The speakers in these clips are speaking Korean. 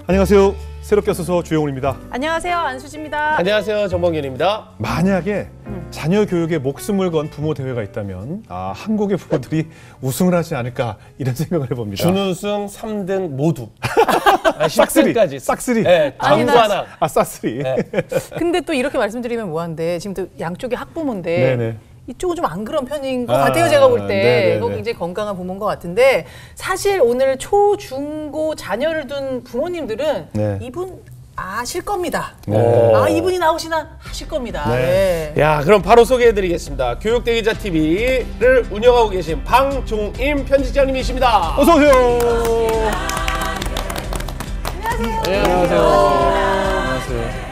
안녕하세요. 새롭게 와서 주영훈입니다. 안녕하세요. 안수지입니다. 안녕하세요. 정봉균입니다. 만약에 자녀 교육에 목숨을 건 부모 대회가 있다면 한국의 부모들이 우승을 하지 않을까 이런 생각을 해봅니다. 준우승 3등 모두. 10등까지. 싹쓸이. 네, 장관왕. 싹쓸이. 네. 근데 또 이렇게 말씀드리면 뭐한데 지금 또 양쪽이 학부모인데 네네. 이쪽은 좀 안 그런 편인 것 같아요. 제가 볼 때. 이거 굉장히 건강한 부모인 것 같은데 사실 오늘 초, 중, 고 자녀를 둔 부모님들은 네. 이분 아실 겁니다. 네. 이분이 나오시나 하실 겁니다. 네. 네. 야, 그럼 바로 소개해드리겠습니다. 교육대기자 TV를 운영하고 계신 방종임 편집장님이십니다. 어서 오세요. 안녕하세요. 안녕하세요.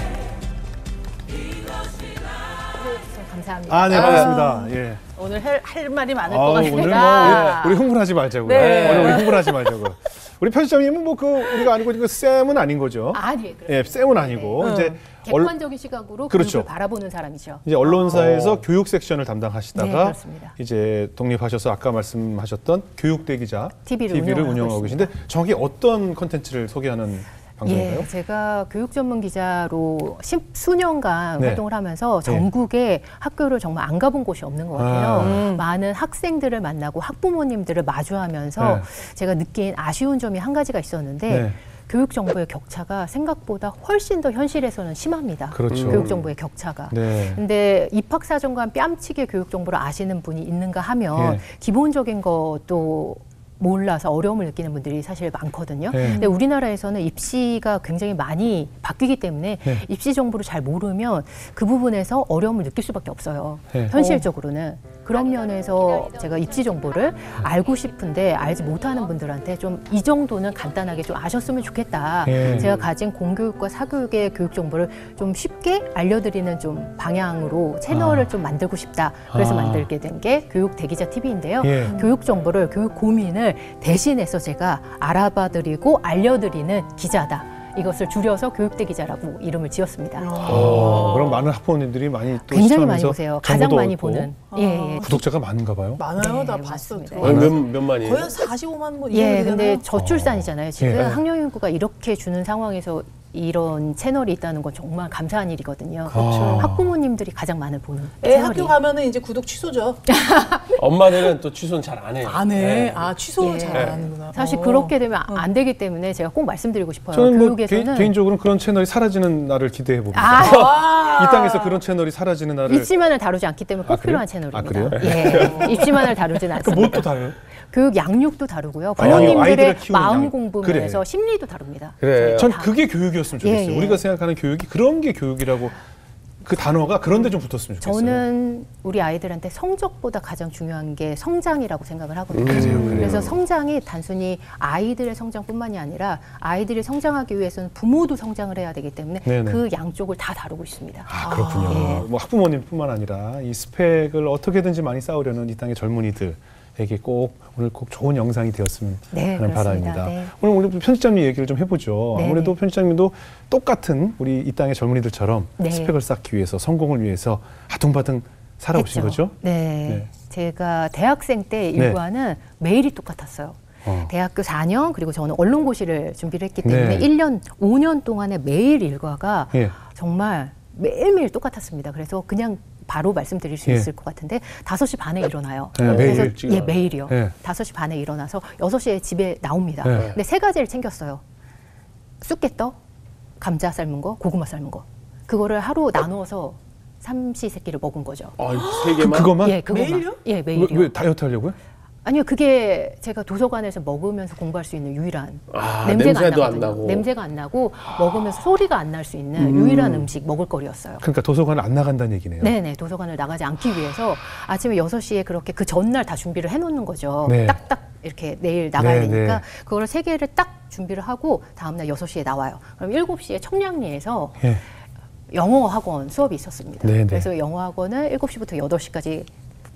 감사합니다. 네, 반갑습니다. 예. 오늘 할 말이 많을 것 오늘 같습니다. 우리 흥분하지 말자고요. 네. 오늘 우리 흥분하지 말자고요. 우리 편집장님은 우리가 아니고 쌤은 아닌 거죠. 아니에요. 예, 쌤은 아니고 이제 객관적인 시각으로 그렇죠. 교육을 바라보는 사람이죠. 이제 언론사에서 교육 섹션을 담당하시다가 네, 그렇습니다. 이제 독립하셔서 아까 말씀하셨던 교육대기자 TV를 운영하고 계신데 정확히 어떤 컨텐츠를 소개하는 방송인가요? 예, 제가 교육 전문 기자로 십수년간 네. 활동을 하면서 전국에 학교를 정말 안 가본 곳이 없는 것 같아요. 많은 학생들을 만나고 학부모님들을 마주하면서 네. 제가 느낀 아쉬운 점이 한 가지가 있었는데 네. 교육 정보의 격차가 생각보다 훨씬 더 현실에서는 심합니다. 그렇죠. 교육 정보의 격차가. 네. 근데 입학사정관 뺨치게 교육 정보를 아시는 분이 있는가 하면 네. 기본적인 것도 몰라서 어려움을 느끼는 분들이 사실 많거든요. 네. 근데 우리나라에서는 입시가 굉장히 많이 바뀌기 때문에 네. 입시 정보를 잘 모르면 그 부분에서 어려움을 느낄 수밖에 없어요. 네. 현실적으로는. 그런 면에서 제가 입시 정보를 알고 싶은데 알지 못하는 분들한테 좀 이 정도는 간단하게 좀 아셨으면 좋겠다. 네. 제가 가진 공교육과 사교육의 교육 정보를 좀 쉽게 알려드리는 좀 방향으로 채널을 좀 만들고 싶다. 그래서 만들게 된 게 교육 대기자 TV인데요. 예. 교육 정보를, 교육 고민을 대신해서 제가 알아봐드리고 알려드리는 기자다. 이것을 줄여서 교육대기자라고 이름을 지었습니다. 그럼 많은 학부모님들이 많이 또 굉장히 많이 시청하면서 보세요. 가장 정보도 많이 얻고. 보는. 예, 예. 구독자가 많은가 봐요. 많아요. 네, 나 봤어. 맞습니다. 몇 만이에요? 거의 한 45만 뭐 예, 이런 근데 되잖아요. 저출산이잖아요. 지금 예. 학령 인구가 이렇게 주는 상황에서 이런 채널이 있다는 건 정말 감사한 일이거든요. 그렇죠. 학부모님들이 가장 많이 보는 애 채널이. 학교 가면은 이제 구독 취소죠. 엄마들은 또 취소는 잘 안 해요. 안 해. 네. 취소를 예. 잘 안 하는구나. 사실 그렇게 되면 안 되기 때문에 제가 꼭 말씀드리고 싶어요. 저는 뭐 교육에서는 개인적으로는 그런 채널이 사라지는 날을 기대해 봅니다. 이 땅에서 그런 채널이 사라지는 날을. 입시만을 다루지 않기 때문에 꼭 그래요? 필요한 채널입니다. 그래요? 예, 입시만을 다루지는 않습니다. 뭐 또 다요? 교육 양육도 다루고요. 아이들을 부모님들의 키우는 마음 양육. 공부면에서 그래. 심리도 다룹니다. 그래요. 전 그게 교육이었으면 좋겠어요. 예, 예. 우리가 생각하는 교육이 그런 게 교육이라고 그 단어가 그런 데 좀 붙었으면 좋겠어요. 저는 우리 아이들한테 성적보다 가장 중요한 게 성장이라고 생각을 하거든요. 그래요. 그래서 성장이 단순히 아이들의 성장뿐만이 아니라 아이들이 성장하기 위해서는 부모도 성장을 해야 되기 때문에 네네. 그 양쪽을 다 다루고 있습니다. 그렇군요. 예. 뭐 학부모님뿐만 아니라 이 스펙을 어떻게든지 많이 쌓으려는 이 땅의 젊은이들에게 꼭 오늘 꼭 좋은 영상이 되었으면 네, 하는 그렇습니다. 바람입니다. 네. 오늘 편집장님 얘기를 좀 해보죠. 네네. 아무래도 편집장님도 똑같은 우리 이 땅의 젊은이들처럼 네. 스펙을 쌓기 위해서 성공을 위해서 아둥바둥 살아오신 했죠. 거죠? 네. 네. 제가 대학생 때 일과는 매일이 똑같았어요. 대학교 4년 그리고 저는 언론고시를 준비를 했기 때문에 네. 1년, 5년 동안의 매일 일과가 예. 정말 매일매일 똑같았습니다. 그래서 그냥 바로 말씀드릴 수 예. 있을 것 같은데 5시 반에 일어나요. 네, 매일 그래서 일찍 예, 매일이요. 예. 5시 반에 일어나서 6시에 집에 나옵니다. 예. 근데 세 가지를 챙겼어요. 쑥개떡, 감자 삶은 거, 고구마 삶은 거. 그거를 하루 나누어서 삼시세끼를 먹은 거죠. 세 개만? 그거만? 예, 그거만. 매일요? 예, 매일이요. 왜 다이어트 하려고요? 아니요, 그게 제가 도서관에서 먹으면서 공부할 수 있는 유일한 냄새도 안 나거든요. 나고. 냄새가 안 나고 먹으면서 소리가 안 날 수 있는 유일한 음식 먹을거리였어요. 그러니까 도서관을 안 나간다는 얘기네요. 네네, 도서관을 나가지 않기 위해서 아침에 6시에 그렇게 그 전날 다 준비를 해놓는 거죠. 네. 딱딱 이렇게 내일 나가야 네, 되니까 네. 그거를 3개를 딱 준비를 하고 다음날 6시에 나와요. 그럼 7시에 청량리에서 예. 영어 학원 수업이 있었습니다. 네, 네. 그래서 영어 학원을 7시부터 8시까지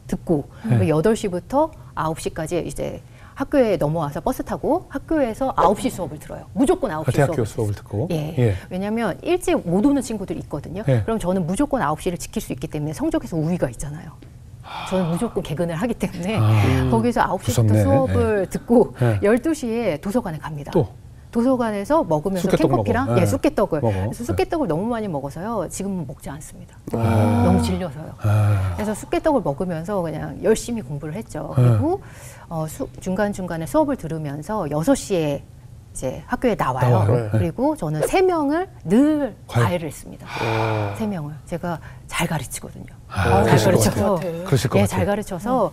듣고 8시부터 9시까지 이제 학교에 넘어와서 버스 타고 학교에서 9시 수업을 들어요. 무조건 9시 대학교 수업을 듣고. 예. 예. 왜냐하면 일찍 못 오는 친구들이 있거든요. 예. 그럼 저는 무조건 9시를 지킬 수 있기 때문에 성적에서 우위가 있잖아요. 저는 무조건 개근을 하기 때문에 거기서 9시부터 무섭네. 수업을 듣고 예. 12시에 도서관에 갑니다. 또? 도서관에서 먹으면서 쑥개떡 캔커피랑 먹어. 네. 쑥개떡을. 먹어. 그래서 쑥개떡을 너무 많이 먹어서요. 지금은 먹지 않습니다. 아. 너무 질려서요. 아. 그래서 쑥개떡을 먹으면서 그냥 열심히 공부를 했죠. 그리고 중간중간에 수업을 들으면서 6시에 이제 학교에 나와요. 그리고 저는 3명을 늘 과외를 했습니다. 3명을. 제가 잘 가르치거든요. 잘 그러실 것 가르쳐서, 같아요. 그러실 것 예, 같아요. 잘 가르쳐서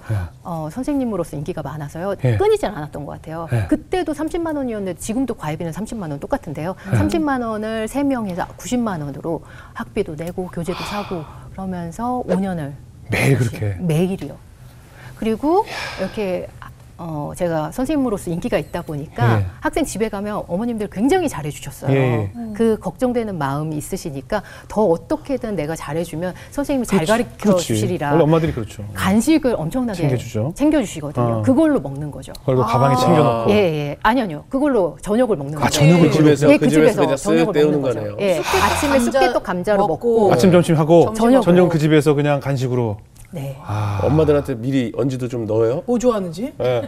선생님으로서 인기가 많아서요. 예. 끊이질 않았던 것 같아요. 예. 그때도 30만 원이었는데 지금도 과외비는 30만 원 똑같은데요. 30만 원을 3명에서 90만 원으로 학비도 내고 교재도 사고 그러면서 5년을 매일 그렇게. 매일이요. 그리고 이렇게 제가 선생님으로서 인기가 있다 보니까 예. 학생 집에 가면 어머님들 굉장히 잘해주셨어요. 예. 그 걱정되는 마음이 있으시니까 더 어떻게든 내가 잘해주면 선생님이 잘 가르쳐 그렇지. 주시리라. 원래 엄마들이 그렇죠. 간식을 엄청나게 챙겨주죠. 챙겨주시거든요. 그걸로 먹는 거죠. 그리고 가방에 챙겨놓고. 예. 아니요. 그걸로 저녁을 먹는 거죠. 저녁을 그 집에서 예, 그 집에서 그냥 저녁을 쓱 때우는 먹는 거네요. 거죠. 예. 아침에 감자 쑥개떡 감자로 먹고 아침 점심 하고 저녁으로. 저녁 그 집에서 그냥 간식으로. 네. 아. 엄마들한테 미리 언지도 좀 넣어요? 뭐 좋아하는지? 네.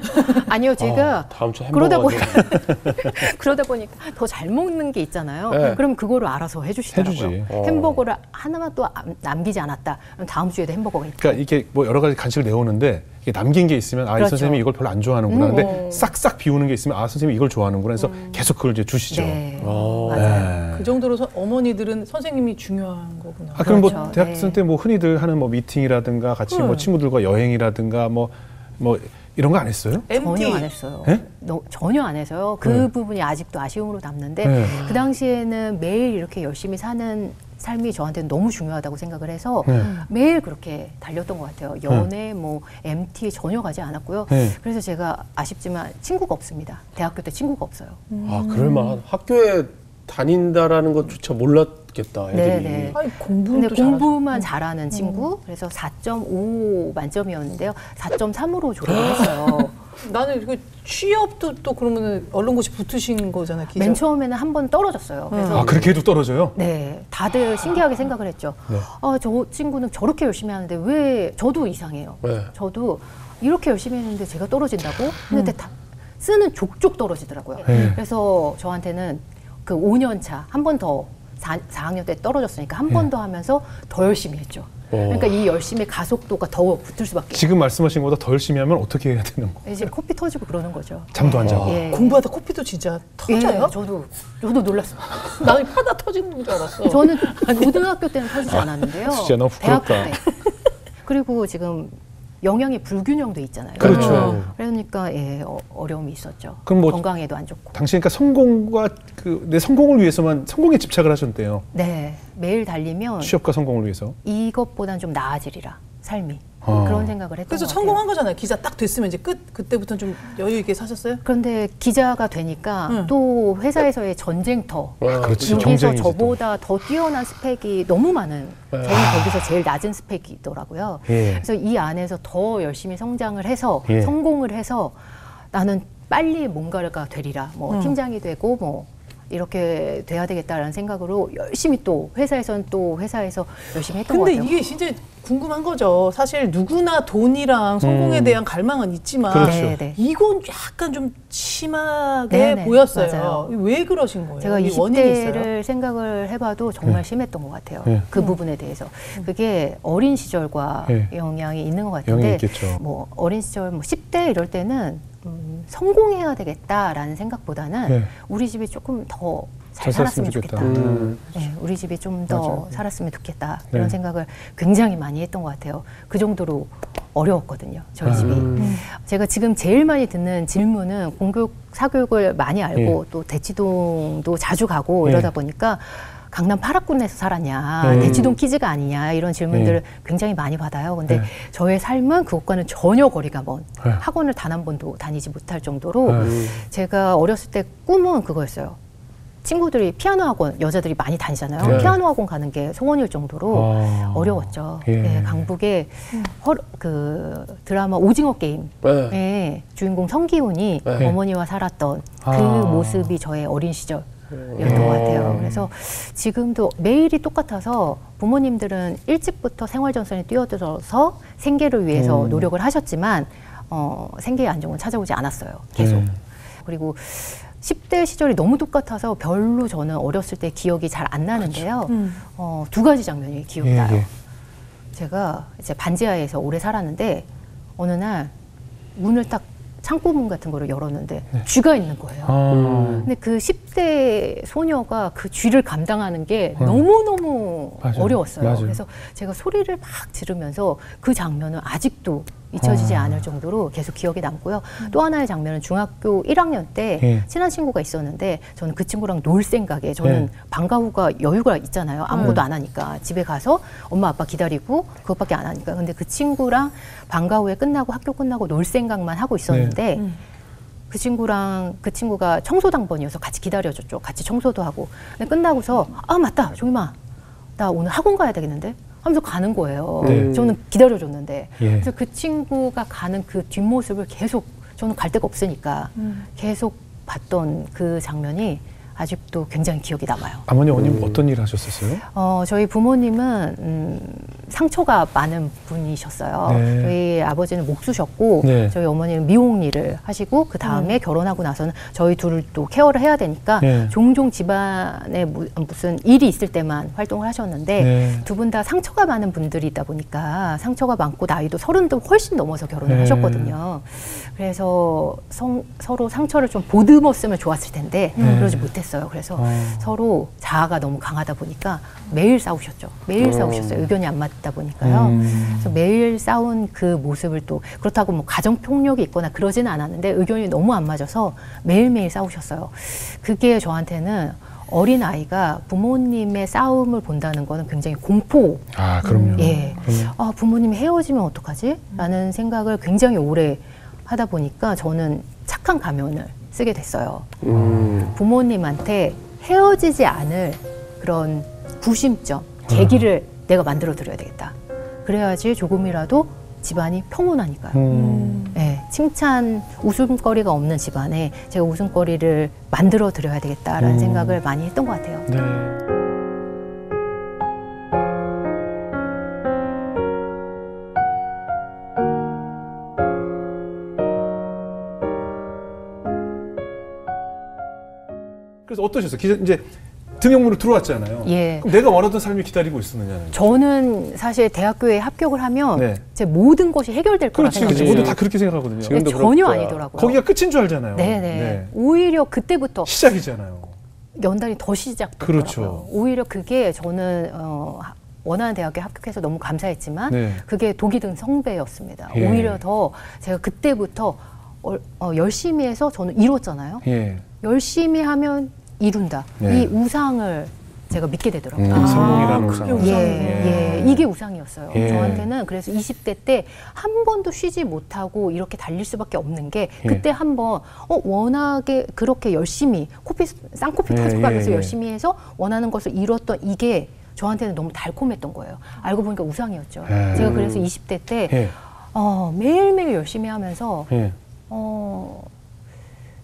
아니요, 제가 다음 주 그러다 햄버거 보니까 그러다 보니까 더 잘 먹는 게 있잖아요. 네. 그럼 그거를 알아서 해주시더라고요. 해주지. 햄버거를 하나만 또 남기지 않았다. 그럼 다음 주에도 햄버거가 있다. 그러니까 이게 뭐 여러 가지 간식을 내오는데 이게 남긴 게 있으면 이 그렇죠. 선생님이 이걸 별로 안 좋아하는구나. 근데 싹싹 비우는 게 있으면 선생님이 이걸 좋아하는구나 해서 계속 그걸 이제 주시죠. 네, 어. 맞아요. 네. 그 정도로 어머니들은 선생님이 중요한 거구나. 그럼 뭐 그렇죠. 대학생 네. 때 뭐 흔히들 하는 뭐 미팅이라든가 같이 뭐 친구들과 여행이라든가 뭐 이런 거 안 했어요? 전혀 안 했어요. 네? 전혀 안 해서요. 그 부분이 아직도 아쉬움으로 남는데 네. 그 당시에는 매일 이렇게 열심히 사는 삶이 저한테는 너무 중요하다고 생각을 해서 네. 매일 그렇게 달렸던 것 같아요. 연애, 뭐 MT 전혀 가지 않았고요. 네. 그래서 제가 아쉽지만 친구가 없습니다. 대학교 때 친구가 없어요. 아, 그럴만한. 학교에 다닌다라는 것조차 몰랐겠다, 애들이. 네네. 아니, 근데 공부도 공부만 잘하는 친구, 그래서 4.5 만점이었는데요. 4.3으로 졸업을 했어요. 나는 그 취업도 또 그러면 언론고시 붙으신 거잖아요. 기자. 맨 처음에는 한 번 떨어졌어요. 그래서 그렇게 해도 떨어져요? 네, 다들 신기하게 생각을 했죠. 네. 저 친구는 저렇게 열심히 하는데 왜 저도 이상해요. 네. 저도 이렇게 열심히 했는데 제가 떨어진다고? 근데 다 쓰는 족족 떨어지더라고요. 네. 그래서 저한테는 그 5년 차, 한 번 더 4학년 때 떨어졌으니까 한 번 더 하면서 더 열심히 했죠. 그러니까 이 열심의 가속도가 더 붙을 수밖에. 지금 말씀하신 것보다 더 열심히 하면 어떻게 해야 되는 거? 이제 코피 터지고 그러는 거죠. 잠도 안 자고. 예. 공부하다 코피도 진짜 터져요? 예, 저도 놀랐어요. 나는 파다 터지는 줄 알았어. 저는 고등학교 때는 터지지 않았는데요. 진짜 너무 부럽다. 대학교 때. 그리고 지금 영양의 불균형도 있잖아요. 그렇죠. 그러니까 어려움이 있었죠. 그럼 뭐 건강에도 안 좋고. 당시 그러니까 성공과 내 성공을 위해서만 성공에 집착을 하셨대요. 네, 매일 달리면 취업과 성공을 위해서. 이것보단 좀 나아지리라 삶이. 어. 그런 생각을 했던 그래서 것 같아요. 성공한 거잖아요. 기자 딱 됐으면 이제 그때부터는 좀 여유 있게 사셨어요? 그런데 기자가 되니까 또 회사에서의 전쟁터. 그렇지. 여기서 경쟁이지 또. 저보다 더 뛰어난 스펙이 너무 많은. 저는 거기서 제일 낮은 스펙이더라고요. 예. 그래서 이 안에서 더 열심히 성장을 해서 예. 성공을 해서 나는 빨리 뭔가가 되리라. 뭐 팀장이 되고 뭐 이렇게 돼야 되겠다라는 생각으로 열심히 또 회사에서 열심히 했던 것 근데 같아요. 이게 진짜 궁금한 거죠. 사실 누구나 돈이랑 성공에 대한 갈망은 있지만 그렇죠. 네. 이건 약간 좀 심하게 네네, 보였어요. 맞아요. 왜 그러신 거예요? 제가 이 원인이 있어요? 20대를 생각을 해봐도 정말 심했던 것 같아요. 네. 그 부분에 대해서. 그게 어린 시절과 네. 영향이 있는 것 영향이 같은데 있겠죠. 뭐 어린 시절 10대 이럴 때는 성공해야 되겠다라는 생각보다는 네. 우리 집이 조금 더 잘 잘 살았으면 살았으면 좋겠다. 좋겠다. 네, 우리 집이 좀 더 맞아요. 살았으면 좋겠다. 네. 이런 생각을 굉장히 많이 했던 것 같아요. 그 정도로 어려웠거든요. 저희 집이. 제가 지금 제일 많이 듣는 질문은 공교육, 사교육을 많이 알고 또 대치동도 자주 가고 이러다 보니까 강남 8학군에서 살았냐, 대치동 키즈가 아니냐 이런 질문들을 굉장히 많이 받아요. 근데 저의 삶은 그것과는 전혀 거리가 먼 학원을 단 한 번도 다니지 못할 정도로 제가 어렸을 때 꿈은 그거였어요. 친구들이 피아노 학원, 여자들이 많이 다니잖아요. 네. 피아노 학원 가는 게 소원일 정도로 어려웠죠. 예. 네, 강북에 그 드라마 오징어 게임의 주인공 성기훈이 어머니와 살았던 그 모습이 저의 어린 시절. 였던 것 같아요. 그래서 지금도 매일이 똑같아서 부모님들은 일찍부터 생활전선에 뛰어들어서 생계를 위해서 노력을 하셨지만 생계의 안정은 찾아오지 않았어요. 계속. 그리고 10대 시절이 너무 똑같아서 별로 저는 어렸을 때 기억이 잘 안 나는데요. 두 가지 장면이 기억나요. 예. 제가 이제 반지하에서 오래 살았는데 어느 날 문을 딱 창고 문 같은 거를 열었는데 쥐가 있는 거예요. 근데 그 10대 소녀가 그 쥐를 감당하는 게 너무너무 맞아요. 어려웠어요. 맞아요. 그래서 제가 소리를 막 지르면서 그 장면은 아직도 잊혀지지 않을 정도로 계속 기억에 남고요. 또 하나의 장면은 중학교 1학년 때 친한 친구가 있었는데 저는 그 친구랑 놀 생각에 저는 방과 후가 여유가 있잖아요. 아무것도 안 하니까 집에 가서 엄마 아빠 기다리고 그것밖에 안 하니까. 근데 그 친구랑 방과 후에 끝나고 학교 끝나고 놀 생각만 하고 있었는데 그 친구가 청소당번이어서 같이 기다려줬죠. 같이 청소도 하고. 근데 끝나고서 아 맞다 종임아 나 오늘 학원 가야 되겠는데 하면서 가는 거예요. 저는 기다려줬는데. 그래서 그 친구가 가는 그 뒷모습을 계속 저는 갈 데가 없으니까 계속 봤던 그 장면이 아직도 굉장히 기억이 남아요. 아버님, 어머님 어떤 일을 하셨었어요? 저희 부모님은 상처가 많은 분이셨어요. 네. 저희 아버지는 목수셨고 네. 저희 어머니는 미용 일을 하시고 그 다음에 결혼하고 나서는 저희 둘을 또 케어를 해야 되니까 네. 종종 집안에 무슨 일이 있을 때만 활동을 하셨는데 네. 두 분 다 상처가 많은 분들이다 보니까 상처가 많고 나이도 30도 훨씬 넘어서 결혼을 하셨거든요. 그래서 서로 상처를 좀 보듬었으면 좋았을 텐데 그러지 못했어요. 그래서 서로 자아가 너무 강하다 보니까 매일 싸우셨죠. 매일 싸우셨어요. 의견이 안 맞다 보니까요. 그래서 매일 싸운 그 모습을 또 그렇다고 뭐 가정폭력이 있거나 그러지는 않았는데 의견이 너무 안 맞아서 매일매일 싸우셨어요. 그게 저한테는 어린 아이가 부모님의 싸움을 본다는 거는 굉장히 공포. 아, 그럼요. 예. 아, 부모님이 헤어지면 어떡하지? 라는 생각을 굉장히 오래 하다 보니까 저는 착한 가면을 쓰게 됐어요. 부모님한테 헤어지지 않을 그런 구심점, 계기를 내가 만들어 드려야 되겠다. 그래야지 조금이라도 집안이 평온하니까요. 네, 칭찬, 웃음거리가 없는 집안에 제가 웃음거리를 만들어 드려야 되겠다라는 생각을 많이 했던 것 같아요. 네. 그래서 어떠셨어요? 이제 등용문으로 들어왔잖아요. 예. 그럼 내가 원하던 삶이 기다리고 있었느냐는. 저는 사실 대학교에 합격을 하면 네. 제 모든 것이 해결될 거라 그렇지, 생각했어요. 모두 다 그렇게 생각하거든요. 지금도 전혀 그렇고요. 아니더라고요. 거기가 끝인 줄 알잖아요. 네네. 네. 오히려 그때부터 시작이잖아요. 연단이 더 시작되더라고요. 그렇죠. 오히려 그게 저는 원하는 대학에 합격해서 너무 감사했지만 네. 그게 독이 든 성배였습니다. 예. 오히려 더 제가 그때부터 열심히 해서 저는 이뤘잖아요. 예. 열심히 하면 이룬다. 네. 이 우상을 제가 믿게 되더라고요. 성공이라는 그게 우상. 예, 이게 우상이었어요. 예. 저한테는 그래서 20대 때 한 번도 쉬지 못하고 이렇게 달릴 수밖에 없는 게 그때 한번 워낙에 그렇게 열심히 쌍코피 타고 가면서 열심히 해서 원하는 것을 이뤘던 이게 저한테는 너무 달콤했던 거예요. 알고 보니까 우상이었죠. 제가 그래서 20대 때 매일매일 열심히 하면서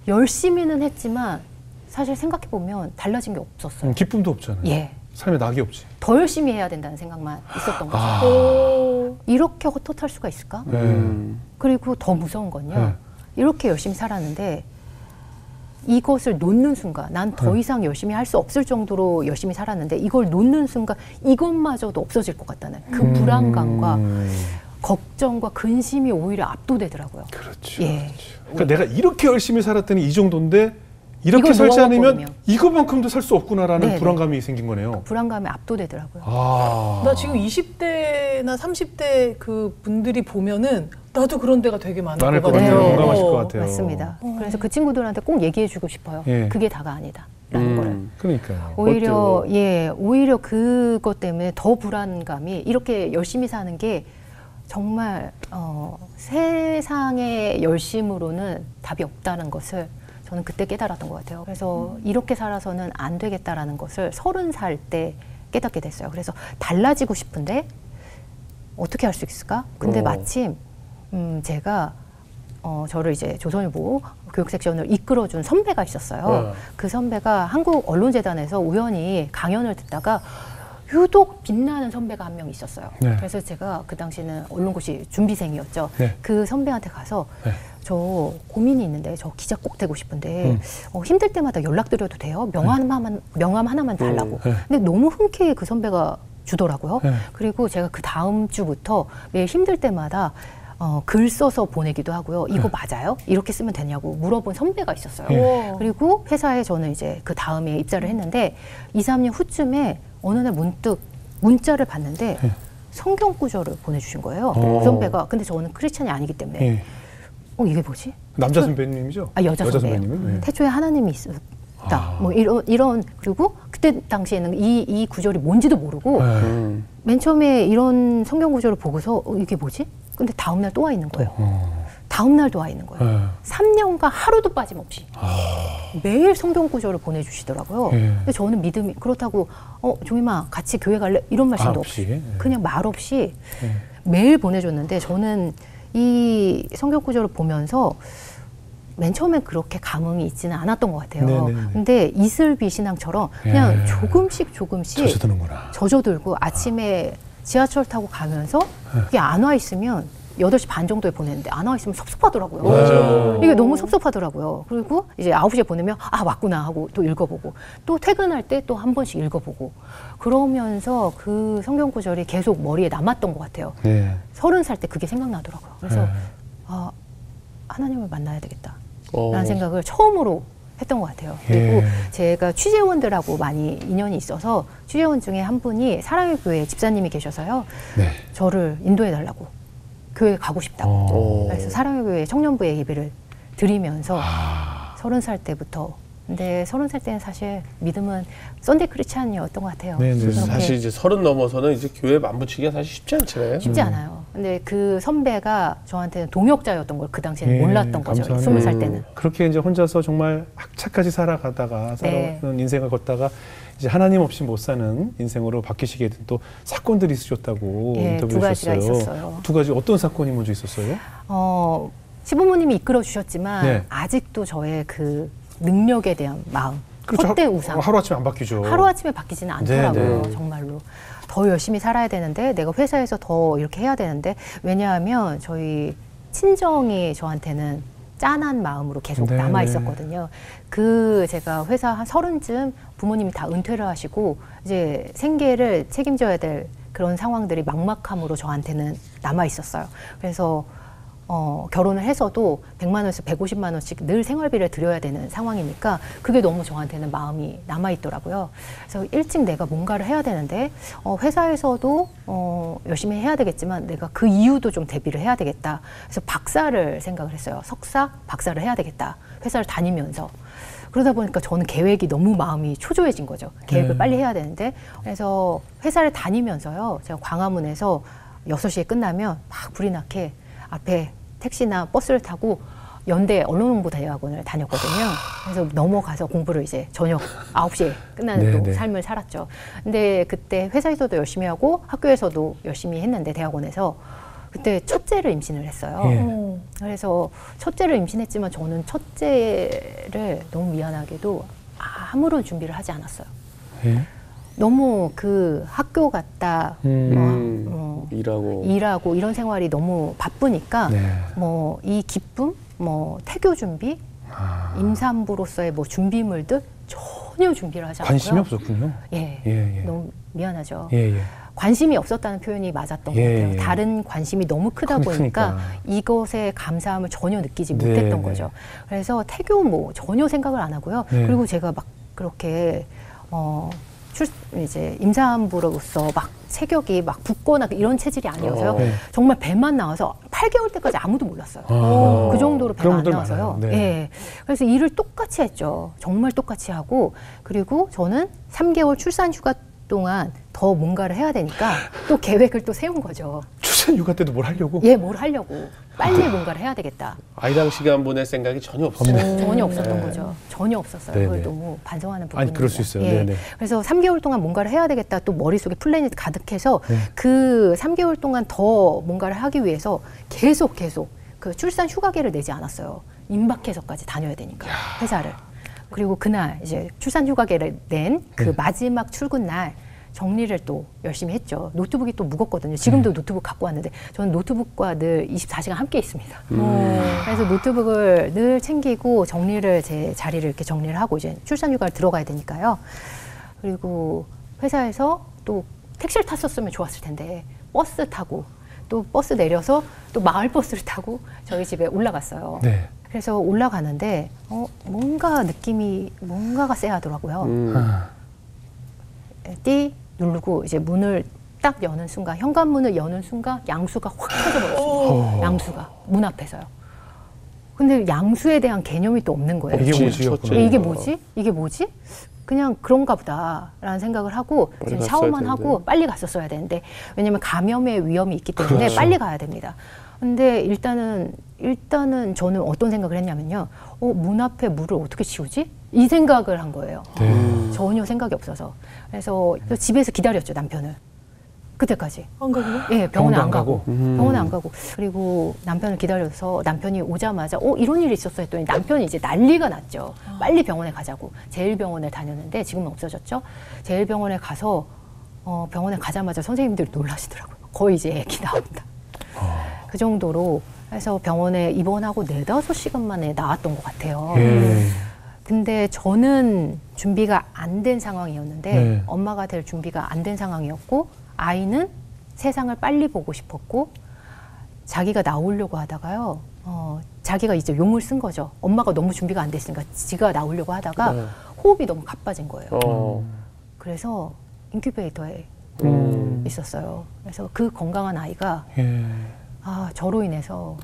열심히는 했지만 사실 생각해보면 달라진 게 없었어요. 기쁨도 없잖아요. 예. 삶에 낙이 없지. 더 열심히 해야 된다는 생각만 있었던 거죠. 이렇게 헛헛할 수가 있을까? 그리고 더 무서운 건요. 이렇게 열심히 살았는데 이것을 놓는 순간 난 더 이상 열심히 할 수 없을 정도로 열심히 살았는데 이걸 놓는 순간 이것마저도 없어질 것 같다는 그 불안감과 걱정과 근심이 오히려 압도되더라고요. 그렇죠. 예. 그러니까 내가 이렇게 열심히 살았더니 이 정도인데 이렇게 이걸 살지 않으면 놓아버리면. 이것만큼도 살 수 없구나라는 네네. 불안감이 생긴 거네요. 불안감에 압도되더라고요. 나 지금 20대나 30대 그 분들이 보면은 나도 그런 데가 되게 많을 많을 것 것 같아요. 같아요. 공감하실 것 같아요. 맞습니다. 그래서 그 친구들한테 꼭 얘기해주고 싶어요. 예. 그게 다가 아니다라는 거를. 그러니까요. 오히려 그것 때문에 더 불안감이 이렇게 열심히 사는 게 정말 세상의 열심으로는 답이 없다는 것을 저는 그때 깨달았던 것 같아요. 그래서 이렇게 살아서는 안 되겠다라는 것을 30살 때 깨닫게 됐어요. 그래서 달라지고 싶은데 어떻게 할 수 있을까? 근데 마침 제가 저를 이제 조선일보 교육 섹션을 이끌어준 선배가 있었어요. 그 선배가 한국 언론재단에서 우연히 강연을 듣다가 유독 빛나는 선배가 한 명 있었어요. 네. 그래서 제가 그 당시에는 언론고시 준비생이었죠. 네. 그 선배한테 가서 네. 저 고민이 있는데 저 기자 꼭 되고 싶은데 힘들 때마다 연락드려도 돼요? 명함 하나만 달라고. 네. 근데 너무 흔쾌히 그 선배가 주더라고요. 네. 그리고 제가 그 다음 주부터 매일 힘들 때마다 글 써서 보내기도 하고요. 이거 맞아요? 이렇게 쓰면 되냐고 물어본 선배가 있었어요. 네. 그리고 회사에 저는 이제 그 다음에 입사를 했는데 2, 3년 후쯤에 어느 날 문득 문자를 봤는데 성경 구절을 보내주신 거예요. 그 선배가. 근데 저는 크리스찬이 아니기 때문에 예. 이게 뭐지? 남자 선배님이죠? 여자 선배예요. 선배님은? 네. 태초에 하나님이 있었다. 뭐 이런 그리고 그때 당시에는 이 구절이 뭔지도 모르고 맨 처음에 이런 성경 구절을 보고서 이게 뭐지? 근데 다음 날 또 와 있는 거예요. 다음 날도 와 있는 거예요. 3년간 하루도 빠짐없이 매일 성경 구절을 보내주시더라고요. 근데 저는 믿음이 그렇다고 종임아 같이 교회 갈래? 이런 말씀도 없이 그냥 말 없이 매일 보내줬는데 저는 이 성경 구절을 보면서 맨 처음엔 그렇게 감흥이 있지는 않았던 것 같아요. 네네네. 근데 이슬비 신앙처럼 그냥 조금씩 젖어드는구나. 젖어들고 아침에 지하철 타고 가면서 그게 안 와 있으면 8시 반 정도에 보냈는데 안 와 있으면 섭섭하더라고요. 맞아요. 이게 너무 섭섭하더라고요. 그리고 이제 9시에 보내면 왔구나 하고 또 읽어보고 또 퇴근할 때 또 한 번씩 읽어보고 그러면서 그 성경 구절이 계속 머리에 남았던 것 같아요. 30살 때 그게 생각나더라고요. 그래서 하나님을 만나야 되겠다 라는 생각을 처음으로 했던 것 같아요. 그리고 제가 취재원들하고 많이 인연이 있어서 취재원 중에 한 분이 사랑의 교회 집사님이 계셔서요. 저를 인도해 달라고. 교회 가고 싶다고. 그래서 사랑의 교회 청년부의 예배를 드리면서 30살 때부터. 근데 30살 때는 사실 믿음은 썬데이 크리스찬이었던 것 같아요. 사실 이제 30 넘어서는 이제 교회 만붙이기가 사실 쉽지 않잖아요. 쉽지 않아요. 근데 그 선배가 저한테는 동역자였던 걸 그 당시에는 몰랐던 거죠. 20살 때는. 그렇게 이제 혼자서 정말 학차까지 살아가다가 살아온 인생을 걷다가 이제 하나님 없이 못 사는 인생으로 바뀌시게 된 또 사건들이 있으셨다고 인터뷰 두 가지가 하셨어요. 있었어요. 두 가지 어떤 사건이 먼저 있었어요? 시부모님이 이끌어 주셨지만 네. 아직도 저의 그 능력에 대한 마음, 그렇죠. 헛된 우상. 하루아침에 안 바뀌죠. 하루아침에 바뀌지는 않더라고요. 네. 정말로. 더 열심히 살아야 되는데 내가 회사에서 더 이렇게 해야 되는데 왜냐하면 저희 친정이 저한테는 짠한 마음으로 계속 네, 남아 네. 있었거든요. 그 제가 회사 한 30쯤 부모님이 다 은퇴를 하시고 이제 생계를 책임져야 될 그런 상황들이 막막함으로 저한테는 남아 있었어요. 그래서 결혼을 해서도 100만 원에서 150만 원씩 늘 생활비를 드려야 되는 상황이니까 그게 너무 저한테는 마음이 남아있더라고요. 그래서 일찍 내가 뭔가를 해야 되는데 회사에서도 열심히 해야 되겠지만 내가 그 이유도 좀 대비를 해야 되겠다. 그래서 박사를 생각을 했어요. 석사, 박사를 해야 되겠다. 회사를 다니면서. 그러다 보니까 저는 계획이 너무 마음이 초조해진 거죠. 계획을 빨리 해야 되는데. 그래서 회사를 다니면서요. 제가 광화문에서 6시에 끝나면 막 불이 나게 앞에 택시나 버스를 타고 연대 언론홍보대학원을 다녔거든요. 그래서 넘어가서 공부를 이제 저녁 9시에 끝나는 또 삶을 살았죠. 근데 그때 회사에서도 열심히 하고 학교에서도 열심히 했는데 대학원에서 그때 첫째를 임신을 했어요. 그래서 첫째를 임신했지만 저는 첫째를 너무 미안하게도 아무런 준비를 하지 않았어요. 너무 그 학교 갔다 일하고 이런 생활이 너무 바쁘니까 뭐 이 기쁨, 뭐 태교 준비, 임산부로서의 뭐 준비물들 전혀 준비를 하지 않고요. 관심이 없었군요. 너무 미안하죠. 예. 관심이 없었다는 표현이 맞았던 것 같아요. 다른 관심이 너무 크다 보니까 이것에 감사함을 전혀 느끼지 못했던 거죠. 그래서 태교 뭐 전혀 생각을 안 하고요. 그리고 제가 막 그렇게 이제 임산부로서 막 체격이 막 붓거나 이런 체질이 아니어서요. 정말 배만 나와서 8개월 때까지 아무도 몰랐어요. 그 정도로 배가 안 나와서요. 그래서 일을 똑같이 했죠. 정말 똑같이 하고 그리고 저는 3개월 출산 휴가 동안 더 뭔가를 해야 되니까 또 계획을 또 세운 거죠. 출산 휴가 때도 뭘 하려고? 뭘 하려고. 빨리 뭔가를 해야 되겠다. 아이랑 시간 보낼 생각이 전혀 없어요. 전혀 없었던 거죠. 전혀 없었어요. 그걸 너무 반성하는 부분입니다. 아니, 그럴 수 있어요. 그래서 3개월 동안 뭔가를 해야 되겠다. 또 머릿속에 플랜이 가득해서 그 3개월 동안 더 뭔가를 하기 위해서 계속 그 출산 휴가계를 내지 않았어요. 임박해서까지 다녀야 되니까 회사를. 그리고 그날 이제 출산 휴가계를 낸 그 마지막 출근 날 정리를 또 열심히 했죠. 노트북이 또 무겁거든요. 지금도 노트북 갖고 왔는데 저는 노트북과 늘 24시간 함께 있습니다. 그래서 노트북을 늘 챙기고 정리를 제 자리를 이렇게 정리를 하고 이제 출산휴가를 들어가야 되니까요. 그리고 회사에서 또 택시를 탔었으면 좋았을 텐데 버스 타고 또 버스 내려서 또 마을 버스를 타고 저희 집에 올라갔어요. 네. 그래서 올라가는데 뭔가 느낌이 뭔가가 쎄하더라고요. 띠 누르고 이제 문을 딱 여는 순간 현관문을 여는 순간 양수가 확 켜져버렸어요. 양수가 문 앞에서요. 근데 양수에 대한 개념이 또 없는 거예요. 이게 뭐지? 이게 뭐지? 이게 뭐지? 그냥 그런가 보다라는 생각을 하고 샤워만 하고 빨리 갔었어야 되는데 왜냐면 감염의 위험이 있기 때문에 그렇죠. 빨리 가야 됩니다. 근데 일단은 저는 어떤 생각을 했냐면요. 문 앞에 물을 어떻게 치우지? 이 생각을 한 거예요. 전혀 생각이 없어서. 그래서 집에서 기다렸죠, 남편을. 그때까지. 안 가고요? 예, 병원에 안 가고. 병원에 안 가고. 그리고 남편을 기다려서 남편이 오자마자 이런 일이 있었어 했더니 남편이 이제 난리가 났죠. 빨리 병원에 가자고. 제일병원에 다녔는데 지금은 없어졌죠. 제일병원에 가서 병원에 가자마자 선생님들이 놀라시더라고요. 거의 이제 애기 나온다. 그 정도로 해서 병원에 입원하고 4-5시간 만에 나왔던 것 같아요. 근데 저는 준비가 안 된 상황이었는데 엄마가 될 준비가 안 된 상황이었고 아이는 세상을 빨리 보고 싶었고 자기가 나오려고 하다가요. 자기가 이제 용을 쓴 거죠. 엄마가 너무 준비가 안 됐으니까 지가 나오려고 하다가 호흡이 너무 가빠진 거예요. 그래서 인큐베이터에 있었어요. 그래서 그 건강한 아이가 저로 인해서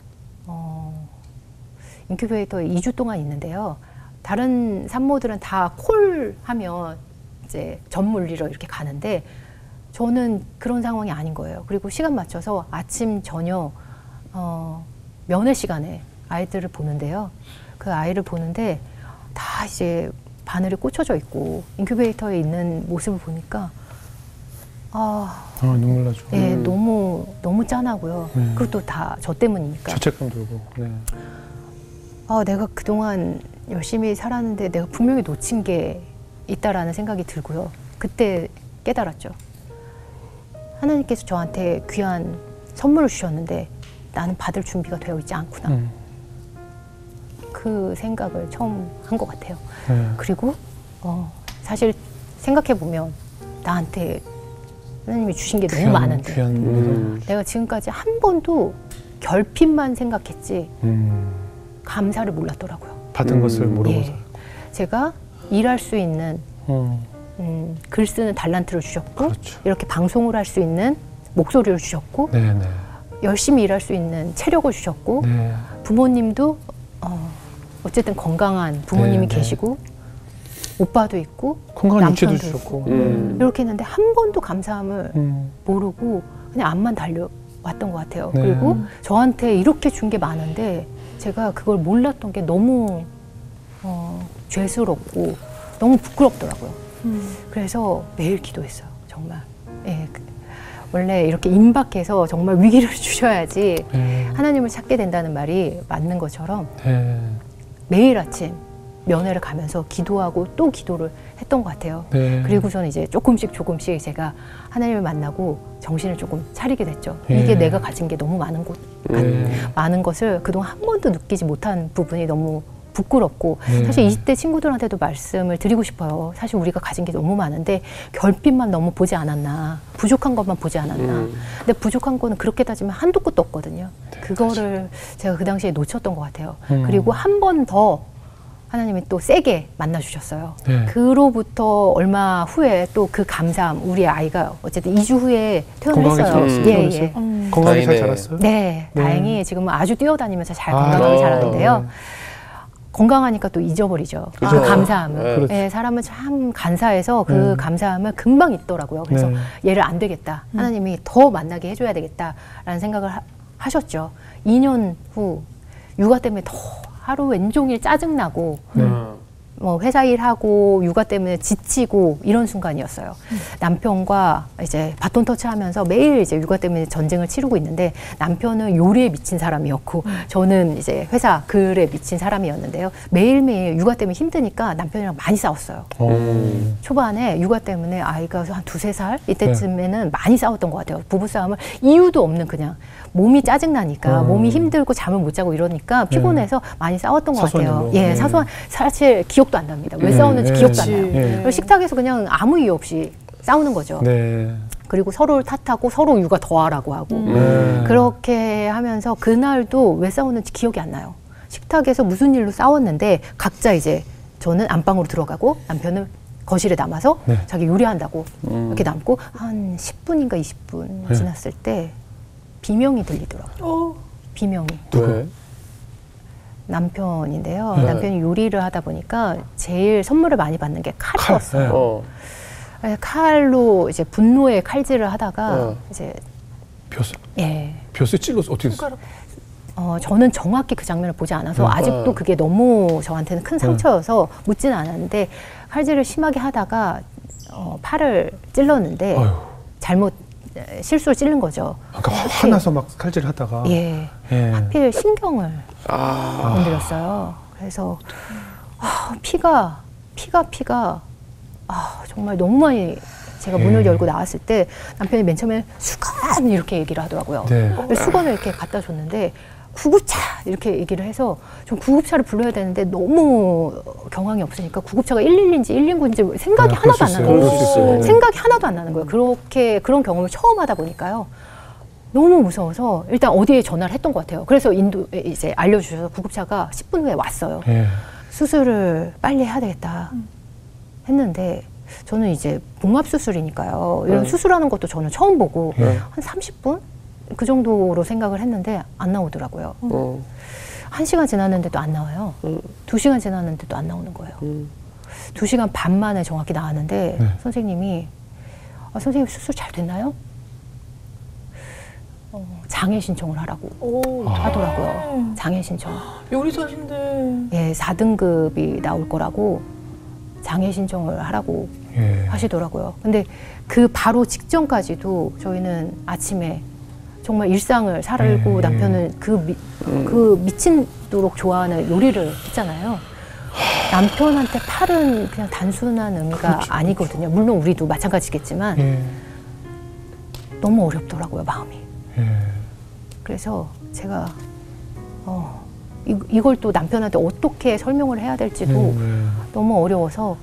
인큐베이터에 2주 동안 있는데요. 다른 산모들은 다 콜 하면 이제 전물리러 이렇게 가는데 저는 그런 상황이 아닌 거예요. 그리고 시간 맞춰서 아침, 저녁, 면회 시간에 아이들을 보는데요. 그 아이를 보는데 다 이제 바늘이 꽂혀져 있고 인큐베이터에 있는 모습을 보니까 눈물 나죠. 네, 너무 짠하고요. 그것도 다 저 때문이니까. 죄책감 들고. 네. 내가 그동안 열심히 살았는데 내가 분명히 놓친 게 있다라는 생각이 들고요. 그때 깨달았죠. 하나님께서 저한테 귀한 선물을 주셨는데 나는 받을 준비가 되어 있지 않구나. 그 생각을 처음 한 것 같아요. 그리고 사실 생각해보면 나한테 하나님이 주신 게 너무 많은데 내가 지금까지 한 번도 결핍만 생각했지 감사를 몰랐더라고요. 받은 것을 모르고서. 제가 일할 수 있는 글 쓰는 달란트를 주셨고 그렇죠. 이렇게 방송을 할 수 있는 목소리를 주셨고 열심히 일할 수 있는 체력을 주셨고 부모님도 어쨌든 건강한 부모님이 계시고 오빠도 있고 건강한 남편도 육체도 주셨고 이렇게 했는데 한 번도 감사함을 모르고 그냥 앞만 달려왔던 것 같아요. 그리고 저한테 이렇게 준 게 많은데 제가 그걸 몰랐던 게 너무 죄스럽고 너무 부끄럽더라고요. 그래서 매일 기도했어요. 정말. 원래 이렇게 임박해서 정말 위기를 주셔야지 하나님을 찾게 된다는 말이 맞는 것처럼 매일 아침 면회를 가면서 기도하고 또 기도를 했던 것 같아요. 그리고서는 이제 조금씩 제가 하나님을 만나고 정신을 조금 차리게 됐죠. 이게 내가 가진 게 너무 많은 것을 그동안 한 번도 느끼지 못한 부분이 너무 부끄럽고 사실 20대 친구들한테도 말씀을 드리고 싶어요. 사실 우리가 가진 게 너무 많은데 결핍만 너무 보지 않았나, 부족한 것만 보지 않았나. 근데 부족한 거는 그렇게 따지면 한도 끝도 없거든요. 그거를 제가 그 당시에 놓쳤던 것 같아요. 그리고 한 번 더 하나님이 또 세게 만나주셨어요. 그로부터 얼마 후에 또 그 감사함, 우리 아이가 어쨌든 2주 후에 퇴원했어요. 건강히 잘 자랐어요? 네, 다행히 지금은 아주 뛰어다니면서 잘 건강하게 자라는데요. 건강하니까 또 잊어버리죠. 그 감사함을. 사람은 참 간사해서 그 감사함을 금방 잊더라고요. 그래서 얘를 안 되겠다. 하나님이 더 만나게 해줘야 되겠다라는 생각을 하셨죠. 2년 후 육아 때문에 더 하루 왼종일 짜증나고 뭐 회사 일하고 육아 때문에 지치고 이런 순간이었어요. 남편과 이제 바톤 터치하면서 매일 이제 육아 때문에 전쟁을 치르고 있는데 남편은 요리에 미친 사람이었고 저는 이제 회사 글에 미친 사람이었는데요. 매일매일 육아 때문에 힘드니까 남편이랑 많이 싸웠어요. 초반에 육아 때문에 아이가 한 2~3살 이때쯤에는 많이 싸웠던 것 같아요. 부부싸움을 이유도 없는 그냥 몸이 짜증나니까 몸이 힘들고 잠을 못 자고 이러니까 피곤해서 많이 싸웠던 것 같아요. 예, 사소한 사실 기억도 안 납니다. 왜 싸웠는지 기억도 안 나요. 식탁에서 그냥 아무 이유 없이 싸우는 거죠. 네. 그리고 서로를 탓하고 서로 육아 더하라고 하고 그렇게 하면서 그날도 왜 싸웠는지 기억이 안 나요. 식탁에서 무슨 일로 싸웠는데 각자 이제 저는 안방으로 들어가고 남편은 거실에 남아서 네. 자기 요리한다고 이렇게 남고 한 10분인가 20분 지났을 때 비명이 들리더라고요. 비명이. 왜? 남편인데요. 남편이 요리를 하다 보니까 제일 선물을 많이 받는 게 칼이었어요. 칼로 이제 분노의 칼질을 하다가 이제 벼슬 찔러서 어떻게 됐어요? 저는 정확히 그 장면을 보지 않아서 아직도 그게 너무 저한테는 큰 상처여서 묻지는 않았는데 칼질을 심하게 하다가 팔을 찔렀는데 잘못 실수로 찌른 거죠. 아까 화나서 막 칼질을 하다가 하필 신경을 건드렸어요. 그래서 피가 정말 너무 많이 제가 문을 열고 나왔을 때 남편이 맨 처음에 수건 이렇게 얘기를 하더라고요. 수건을 이렇게 갖다 줬는데 구급차 이렇게 얘기를 해서 좀 구급차를 불러야 되는데 너무 경황이 없으니까 구급차가 112인지 119인지 생각이 하나도 안 나는 거예요. 생각이 하나도 안 나는 거예요. 그런 경험을 처음 하다 보니까요. 너무 무서워서 일단 어디에 전화를 했던 것 같아요. 그래서 이제 알려주셔서 구급차가 10분 후에 왔어요. 수술을 빨리 해야 되겠다 했는데 저는 이제 봉합수술이니까요. 이런 수술하는 것도 저는 처음 보고 한 30분? 그 정도로 생각을 했는데 안 나오더라고요. 1시간 지났는데도 안 나와요. 2시간 지났는데도 안 나오는 거예요. 2시간 반 만에 정확히 나왔는데 선생님이 선생님 수술 잘 됐나요? 장애 신청을 하라고 하더라고요. 장애 신청. 요리사신데. 예, 4등급이 나올 거라고 장애 신청을 하라고 하시더라고요. 근데 그 바로 직전까지도 저희는 아침에 정말 일상을 살고 남편은 그 미친도록 좋아하는 요리를 했잖아요. 남편한테 팔은 그냥 단순한 의미가 아니거든요. 물론 우리도 마찬가지겠지만 너무 어렵더라고요, 마음이. 그래서 제가 이걸 또 남편한테 어떻게 설명을 해야 될지도 너무 어려워서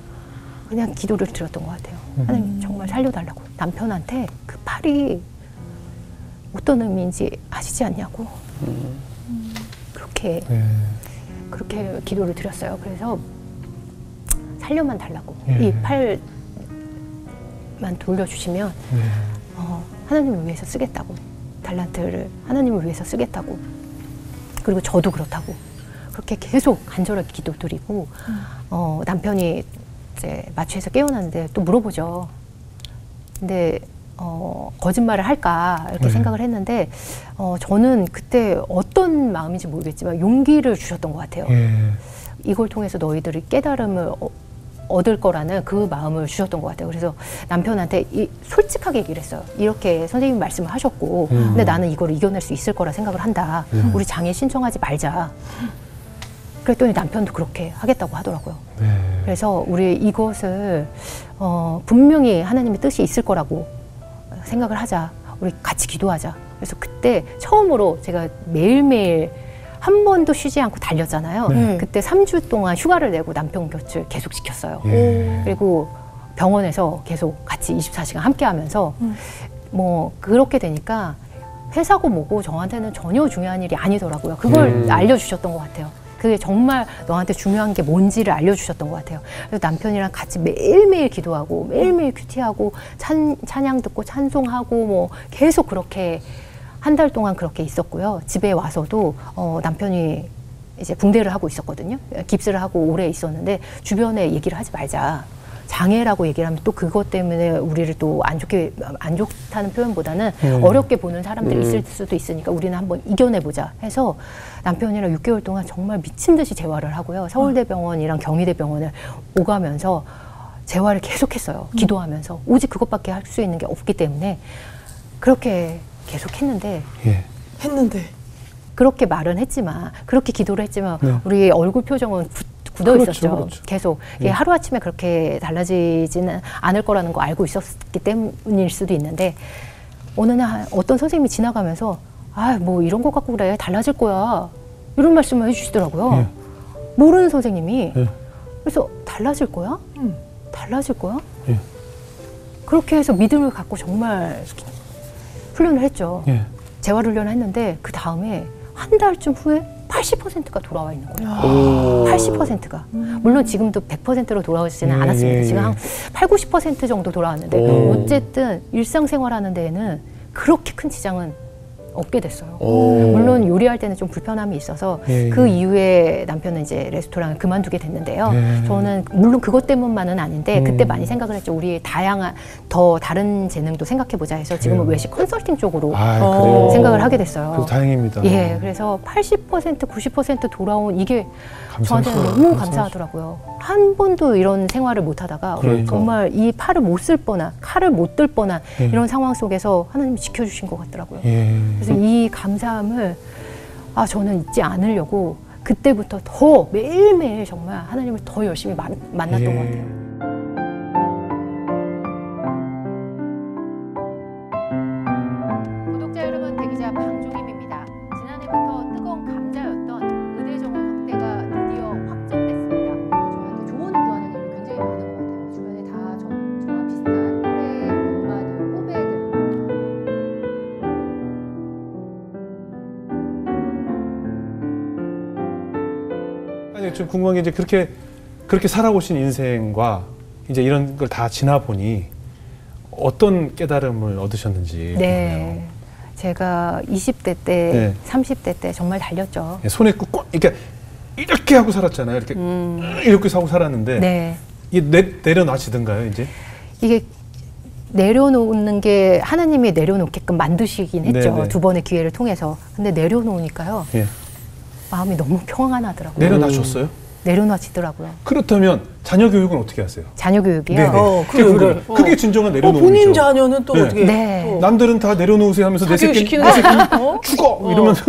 그냥 기도를 드렸던 것 같아요. 하나님 정말 살려달라고. 남편한테 그 팔이 어떤 의미인지 아시지 않냐고. 그렇게 기도를 드렸어요. 그래서 살려만 달라고. 이 팔만 돌려주시면 하나님을 위해서 쓰겠다고. 달란트를 하나님을 위해서 쓰겠다고. 그리고 저도 그렇다고. 그렇게 계속 간절하게 기도드리고 남편이 이제 마취해서 깨어났는데 또 물어보죠. 근데 거짓말을 할까 이렇게 생각을 했는데 저는 그때 어떤 마음인지 모르겠지만 용기를 주셨던 것 같아요. 이걸 통해서 너희들이 깨달음을 얻을 거라는 그 마음을 주셨던 것 같아요. 그래서 남편한테 솔직하게 얘기를 했어요. 이렇게 선생님이 말씀을 하셨고 근데 나는 이걸 이겨낼 수 있을 거라 생각을 한다. 우리 장애 신청하지 말자. 그랬더니 남편도 그렇게 하겠다고 하더라고요. 그래서 우리 이것을 분명히 하나님의 뜻이 있을 거라고 생각을 하자. 우리 같이 기도하자. 그래서 그때 처음으로 제가 매일매일 한 번도 쉬지 않고 달렸잖아요. 그때 3주 동안 휴가를 내고 남편 곁을 계속 지켰어요. 그리고 병원에서 계속 같이 24시간 함께 하면서 뭐 그렇게 되니까 회사고 뭐고 저한테는 전혀 중요한 일이 아니더라고요. 그걸 알려주셨던 것 같아요. 그게 정말 너한테 중요한 게 뭔지를 알려주셨던 것 같아요. 그래서 남편이랑 같이 매일매일 기도하고 매일매일 큐티하고 찬양 듣고 찬송하고 뭐 계속 그렇게 한 달 동안 그렇게 있었고요. 집에 와서도 남편이 이제 붕대를 하고 있었거든요. 깁스를 하고 오래 있었는데 주변에 얘기를 하지 말자. 장애라고 얘기를 하면 또 그것 때문에 우리를 또 안 좋다는 표현보다는 어렵게 보는 사람들이 있을 수도 있으니까 우리는 한번 이겨내보자 해서 남편이랑 6개월 동안 정말 미친 듯이 재활을 하고요. 서울대병원이랑 경희대병원을 오가면서 재활을 계속했어요. 기도하면서. 오직 그것밖에 할 수 있는 게 없기 때문에 그렇게 계속했는데 그렇게 말은 했지만 그렇게 기도를 했지만 우리 얼굴 표정은 굳어 있었죠. 그렇죠. 계속 하루아침에 그렇게 달라지지는 않을 거라는 거 알고 있었기 때문일 수도 있는데 어느 날 어떤 선생님이 지나가면서 뭐 이런 거 갖고 그래 달라질 거야 이런 말씀을 해주시더라고요. 모르는 선생님이. 그래서 달라질 거야? 달라질 거야? 그렇게 해서 믿음을 갖고 정말 훈련을 했죠. 재활 훈련을 했는데 그 다음에 한 달쯤 후에 80%가 돌아와 있는 거예요. 80%가. 물론 지금도 100%로 돌아오지는 않았습니다. 지금 한 8, 90% 정도 돌아왔는데 어쨌든 일상생활하는 데에는 그렇게 큰 지장은 없게 됐어요. 물론 요리할 때는 좀 불편함이 있어서 그 이후에 남편은 이제 레스토랑을 그만두게 됐는데요. 저는 물론 그것 때문만은 아닌데 그때 많이 생각을 했죠. 우리 다양한 더 다른 재능도 생각해보자 해서 지금은 외식 컨설팅 쪽으로 생각을 하게 됐어요. 그래서 다행입니다. 그래서 80%, 90% 돌아온 이게 저한테는 너무 감사하더라고요. 한 번도 이런 생활을 못 하다가 정말 이 팔을 못 쓸 뻔한, 칼을 못 들 뻔한 이런 상황 속에서 하나님이 지켜주신 것 같더라고요. 그래서 이 감사함을 저는 잊지 않으려고 그때부터 더 매일매일 정말 하나님을 더 열심히 만났던 것 같아요. 구독자 여러분, 대기자 방종임입니다. 지난해부터 뜨거운 감자였던 의대정원 확대가 드디어 확정됐습니다. 저한테 조언을 구하는 일이 굉장히 많은 것 같아요. 주변에 다 저와 비슷한 올해 엄마들, 후배들. 아니, 좀 궁금한 게 이제 그렇게 살아오신 인생과 이제 이런 걸 다 지나 보니 어떤 깨달음을 얻으셨는지. 네. 제가 20대 때, 30대 때 정말 달렸죠. 손에 꽂고, 그러니까 이렇게 하고 살았잖아요. 이렇게 하고 살았는데. 이게 내려놔지던가요, 이제? 이게 내려놓는 게 하나님이 내려놓게끔 만드시긴 했죠. 두 번의 기회를 통해서. 근데 내려놓으니까요. 마음이 너무 평안하더라고요. 내려놔줬어요? 내려놔지더라고요. 그렇다면 자녀 교육은 어떻게 하세요? 자녀 교육이요? 그게 진정한 내려놓음이죠. 본인 자녀는 또 어떻게? 남들은 다 내려놓으세요 하면서 내 새끼 죽어! 이러면서.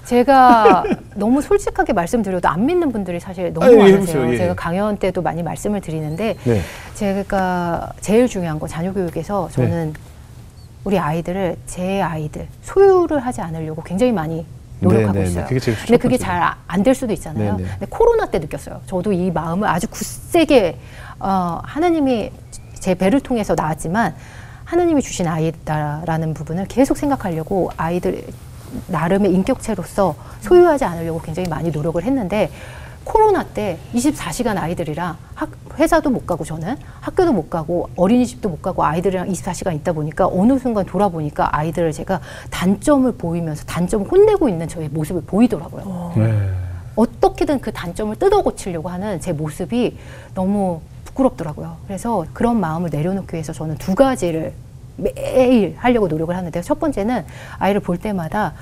제가 너무 솔직하게 말씀드려도 안 믿는 분들이 사실 너무 많으세요. 제가 강연 때도 많이 말씀을 드리는데 제가 제일 중요한 거 자녀 교육에서 저는 우리 아이들을 제 아이들 소유를 하지 않으려고 굉장히 많이 노력하고 있어요. 근데 그게 잘 안 될 수도 있잖아요. 근데 코로나 때 느꼈어요. 저도 이 마음을 아주 굳세게 하나님이 제 배를 통해서 낳았지만 하나님이 주신 아이다라는 부분을 계속 생각하려고 아이들 나름의 인격체로서 소유하지 않으려고 굉장히 많이 노력을 했는데 코로나 때 24시간 아이들이랑 회사도 못 가고 저는 학교도 못 가고 어린이집도 못 가고 아이들이랑 24시간 있다 보니까 어느 순간 돌아보니까 아이들을 제가 단점을 보이면서 단점을 혼내고 있는 저의 모습을 보이더라고요. 어떻게든 그 단점을 뜯어 고치려고 하는 제 모습이 너무 부끄럽더라고요. 그래서 그런 마음을 내려놓기 위해서 저는 두 가지를 매일 하려고 노력을 하는데요. 첫 번째는 아이를 볼 때마다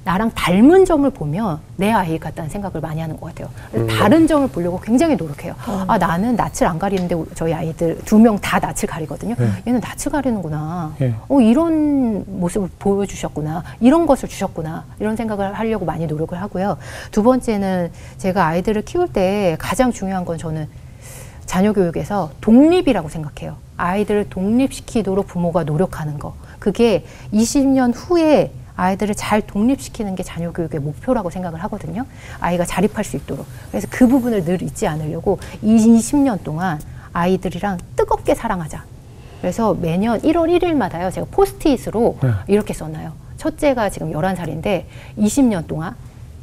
나랑 닮은 점을 보면 내 아이 같다는 생각을 많이 하는 것 같아요. 다른 점을 보려고 굉장히 노력해요. 나는 낯을 안 가리는데 저희 아이들 2명 다 낯을 가리거든요. 얘는 낯을 가리는구나. 이런 모습을 보여주셨구나. 이런 것을 주셨구나. 이런 생각을 하려고 많이 노력을 하고요. 두 번째는 제가 아이들을 키울 때 가장 중요한 건 저는 자녀 교육에서 독립이라고 생각해요. 아이들을 독립시키도록 부모가 노력하는 거. 그게 20년 후에 아이들을 잘 독립시키는 게 자녀 교육의 목표라고 생각을 하거든요. 아이가 자립할 수 있도록. 그래서 그 부분을 늘 잊지 않으려고 20년 동안 아이들이랑 뜨겁게 사랑하자. 그래서 매년 1월 1일마다요. 제가 포스트잇으로 이렇게 써놔요. 첫째가 지금 11살인데 20년 동안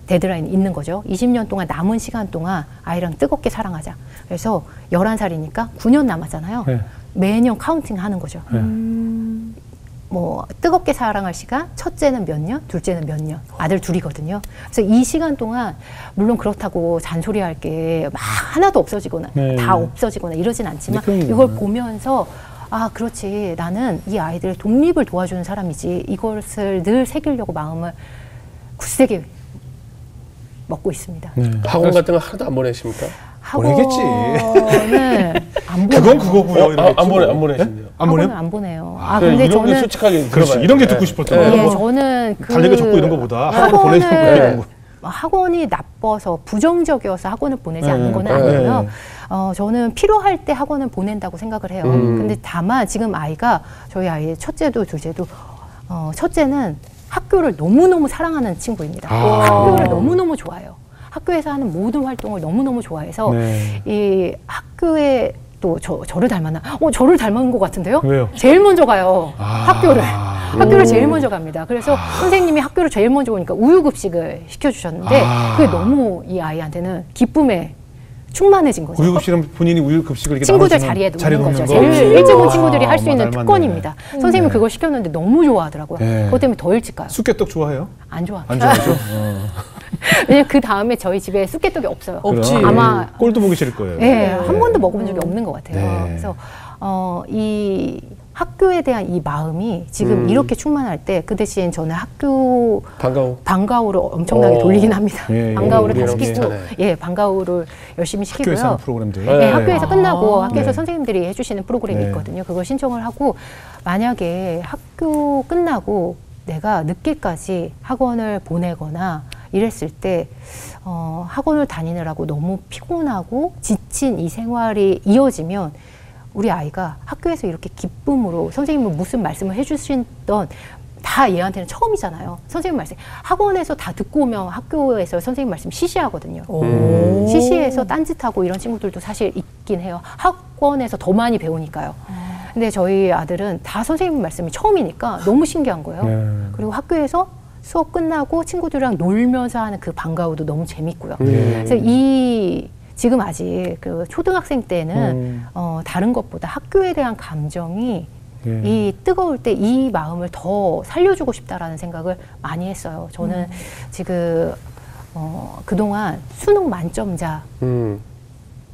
데드라인이 있는 거죠. 20년 동안 남은 시간 동안 아이랑 뜨겁게 사랑하자. 그래서 11살이니까 9년 남았잖아요. 매년 카운팅 하는 거죠. 뭐 뜨겁게 사랑할 시간, 첫째는 몇 년, 둘째는 몇 년, 아들 둘이거든요. 그래서 이 시간 동안 물론 그렇다고 잔소리할 게 막 하나도 없어지거나 네. 다 없어지거나 이러진 않지만 이걸 보면서 아 그렇지 나는 이 아이들의 독립을 도와주는 사람이지 이것을 늘 새기려고 마음을 굳세게 먹고 있습니다. 네. 학원 같은 거 하나도 안 보내십니까? 보내겠지. 학원을 안 보내요. 그건 그거고요. 안 보내신대요. 안 보내요? 학원을 안 보내요. 아 네, 근데 이 정도 저는 솔직하게 그렇지. 들어봐요. 이런 게 듣고 싶었던 거예요. 예, 저는 그 달래기 적고 이런 거보다 학원을 보내는 거예요. 거. 학원이 나빠서 부정적이어서 학원을 보내지 네, 않는 건 네. 아니고요. 저는 필요할 때 학원을 보낸다고 생각을 해요. 근데 다만 지금 아이가 저희 아이 첫째도 둘째도 첫째는 학교를 너무너무 사랑하는 친구입니다. 학교를 너무너무 좋아해요. 학교에서 하는 모든 활동을 너무너무 좋아해서 네. 이 학교에 또 저를 닮았나? 저를 닮은 것 같은데요? 왜요? 제일 먼저 가요. 학교를 제일 먼저 갑니다. 그래서 선생님이 학교를 제일 먼저 오니까 우유급식을 시켜주셨는데 그게 너무 이 아이한테는 기쁨에 충만해진 거죠. 우유급식은 본인이 우유급식을 이렇게 친구들 나눠주는 자리에 놓는 거죠. 거. 제일 일찍 온 친구들이 할 수 있는 닮았네. 특권입니다. 선생님은 그걸 시켰는데 너무 좋아하더라고요. 네. 그것 때문에 더 일찍 가요. 쑥개떡 좋아해요? 안 좋아. 안 좋아하죠? 왜냐면 그 다음에 저희 집에 쑥개떡이 없어요. 없지. 아마 꼴도 보기 싫을 거예요. 네, 한 번도 먹어본 적이 없는 것 같아요. 네. 그래서 이 학교에 대한 이 마음이 지금 이렇게 충만할 때 그 대신 저는 학교 방과후를 엄청나게 돌리긴 합니다. 예, 방과후를 다 예, 시키고 예. 예, 방과후를 열심히 시키고요. 학교에서 하는 프로그램들. 네, 학교에서 끝나고 학교에서 네. 선생님들이 해주시는 프로그램이 네. 있거든요. 그걸 신청을 하고 만약에 학교 끝나고 내가 늦게까지 학원을 보내거나 이랬을 때 학원을 다니느라고 너무 피곤하고 지친 이 생활이 이어지면 우리 아이가 학교에서 이렇게 기쁨으로 선생님은 무슨 말씀을 해주시던 다 얘한테는 처음이잖아요. 선생님 말씀 학원에서 다 듣고 오면 학교에서 선생님 말씀 시시하거든요. 시시해서 딴짓하고 이런 친구들도 사실 있긴 해요. 학원에서 더 많이 배우니까요. 근데 저희 아들은 다 선생님 말씀이 처음이니까 너무 신기한 거예요. 그리고 학교에서 수업 끝나고 친구들이랑 놀면서 하는 그 방과후도 너무 재밌고요. 그래서 지금 아직 그 초등학생 때는 다른 것보다 학교에 대한 감정이 이 뜨거울 때 이 마음을 더 살려주고 싶다라는 생각을 많이 했어요. 저는 지금 그동안 수능 만점자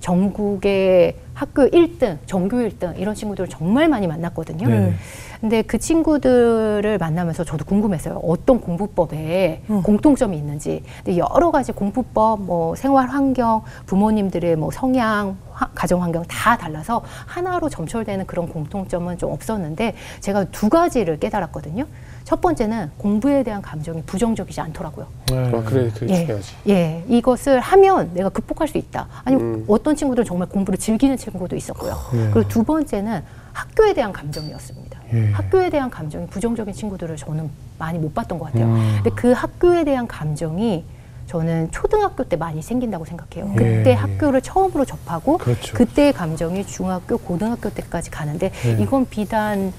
전국의 학교 1등, 전교 1등 이런 친구들을 정말 많이 만났거든요. 근데 그 친구들을 만나면서 저도 궁금했어요. 어떤 공부법에 공통점이 있는지. 근데 여러 가지 공부법, 뭐 생활 환경, 부모님들의 뭐 성향, 가정 환경 다 달라서 하나로 점철되는 그런 공통점은 좀 없었는데 제가 두 가지를 깨달았거든요. 첫 번째는 공부에 대한 감정이 부정적이지 않더라고요. 그래, 그게 중요하지. 예, 이것을 하면 내가 극복할 수 있다. 아니면 어떤 친구들은 정말 공부를 즐기는 친구도 있었고요. 그리고 두 번째는 학교에 대한 감정이었습니다. 학교에 대한 감정이 부정적인 친구들을 저는 많이 못 봤던 것 같아요. 근데 그 학교에 대한 감정이 저는 초등학교 때 많이 생긴다고 생각해요. 그때 학교를 처음으로 접하고 그렇죠. 그때의 감정이 중학교, 고등학교 때까지 가는데 이건 비단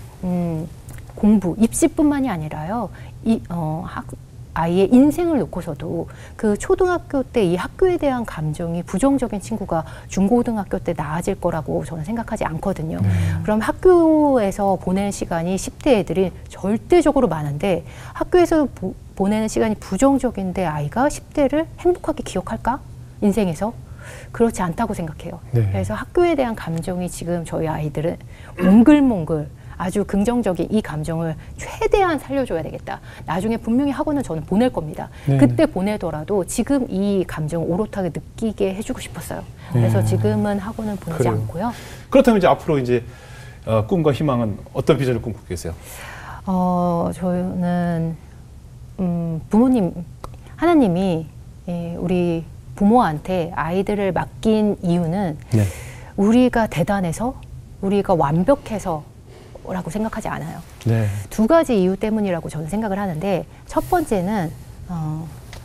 공부, 입시뿐만이 아니라요. 아이의 인생을 놓고서도 그 초등학교 때 이 학교에 대한 감정이 부정적인 친구가 중고등학교 때 나아질 거라고 저는 생각하지 않거든요. 그럼 학교에서 보내는 시간이 10대 애들이 절대적으로 많은데 학교에서 보내는 시간이 부정적인데 아이가 10대를 행복하게 기억할까? 인생에서? 그렇지 않다고 생각해요. 그래서 학교에 대한 감정이 지금 저희 아이들은 몽글몽글 아주 긍정적인 이 감정을 최대한 살려줘야 되겠다. 나중에 분명히 학원은 저는 보낼 겁니다. 그때 보내더라도 지금 이 감정을 오롯하게 느끼게 해주고 싶었어요. 그래서 지금은 학원은 보내지 않고요. 그렇다면 이제 앞으로 이제 꿈과 희망은 어떤 비전을 꿈꾸고 계세요? 저는 부모님, 하나님이 우리 부모한테 아이들을 맡긴 이유는 우리가 대단해서 우리가 완벽해서 라고 생각하지 않아요. 두 가지 이유 때문이라고 저는 생각을 하는데 첫 번째는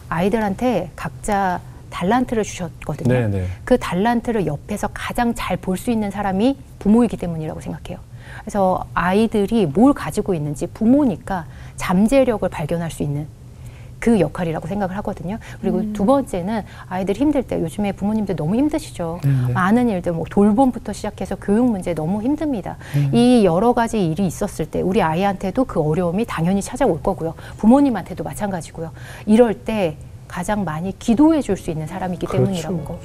아이들한테 각자 달란트를 주셨거든요. 그 달란트를 옆에서 가장 잘 볼 수 있는 사람이 부모이기 때문이라고 생각해요. 그래서 아이들이 뭘 가지고 있는지 부모니까 잠재력을 발견할 수 있는 그 역할이라고 생각을 하거든요. 그리고 두 번째는 아이들이 힘들 때 요즘에 부모님들 너무 힘드시죠. 많은 일들 뭐 돌봄부터 시작해서 교육 문제 너무 힘듭니다. 이 여러 가지 일이 있었을 때 우리 아이한테도 그 어려움이 당연히 찾아올 거고요. 부모님한테도 마찬가지고요. 이럴 때 가장 많이 기도해 줄 수 있는 사람이기 때문이라는 거.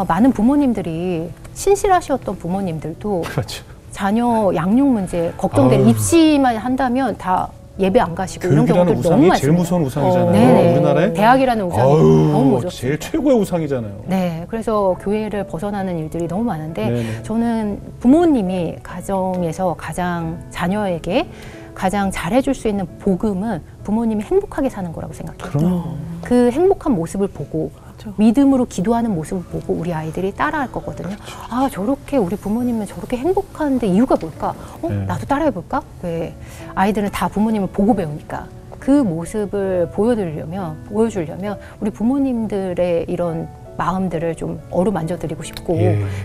많은 부모님들이 신실하셨던 부모님들도 그렇죠. 자녀 양육 문제 걱정되는 입시만 한다면 다 예배 안 가시고 이런 경우들 너무 많습니다. 제일 무서운 우상이잖아요. 네네. 우리나라에 대학이라는 우상이 너무 무섭습니다. 제일 최고의 우상이잖아요. 네, 그래서 교회를 벗어나는 일들이 너무 많은데 네네. 저는 부모님이 가정에서 가장 자녀에게 가장 잘해줄 수 있는 복음은 부모님이 행복하게 사는 거라고 생각해요. 그럼 그 행복한 모습을 보고 믿음으로 기도하는 모습을 보고 우리 아이들이 따라할 거거든요. 아, 저렇게 우리 부모님은 저렇게 행복한데 이유가 뭘까? 나도 따라해볼까? 왜 아이들은 다 부모님을 보고 배우니까 그 모습을 보여주려면 우리 부모님들의 이런 마음들을 좀 어루만져드리고 싶고